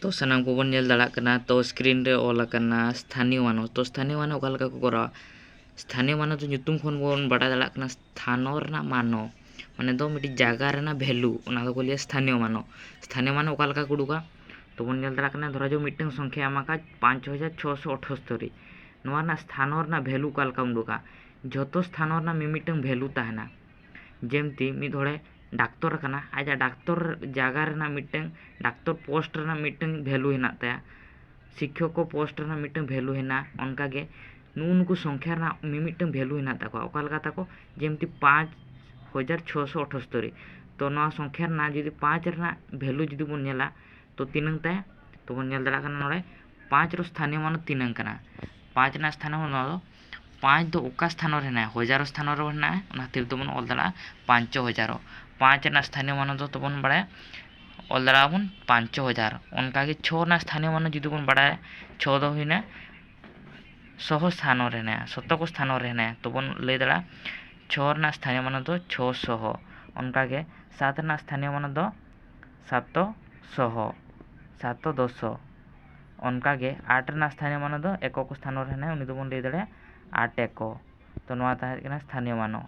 तो सानाम को बन नेल दाड़ा कना तो स्क्रीन रे ऑल कना स्थानीय मानो। तो स्थानीय मानो ओका लका को करावा स्थानीय मानो तो nyutum खन बोन बड़ा दाड़ा कना स्थानो रना मानो माने दो मिटी जागा रना वैल्यू ओना दो को लिया स्थानीय मानो ओका लका को उडुका तो बन नेल दाड़ा कना धरा जो मिटन संख्या एमाका 5678 नोआ ना स्थानो रना वैल्यू ओका लका उडुका जतो स्थानो रना मिमिटन वैल्यू ताहना जेमती मिद होड़े डाक्तर कना आजा डाक्तर जागा रना मिटन डाक्तर पोस्ट रना मिटन वैल्यू हेना ताया शिक्षक को पोस्ट रना मिटन वैल्यू हेना उनका गे नुनको संख्या रना मिमिटन वैल्यू हेना ताको ओका लका ताको जेमती 5678 तो नोआ संख्या रना जुदी 5 रना वैल्यू जुदी बन नेला तो तीनंग ताया तो बन नेल दाड़ा कना नोड़े 5 रो स्थानीय मानो तीनंग कना 5 ना स्थान मानो 5 दो ओका स्थान रे हेना हजार स्थान रे हेना ओना खातिर तो बन ऑल दाड़ा 5000 5 ना स्थानीय मानो तो बन बड़ा ऑल दाड़ा बन 5000 उनका के 6 ना स्थानीय मानो जुदी बन बड़ा 6 दो हिना 100 स्थान रे हेना 100 को स्थान रे हेना तो बन ले दाड़ा 6 ना स्थानीय मानो तो 600 उनका के 7 ना स्थानीय मानो तो 700 710 उनका के 8 ना स्थानीय मानो तो 1 को स्थान रे हेना उनी तो बन ले दाड़ा 8 1 तो नोआ ताहे कना स्थानीय मानो।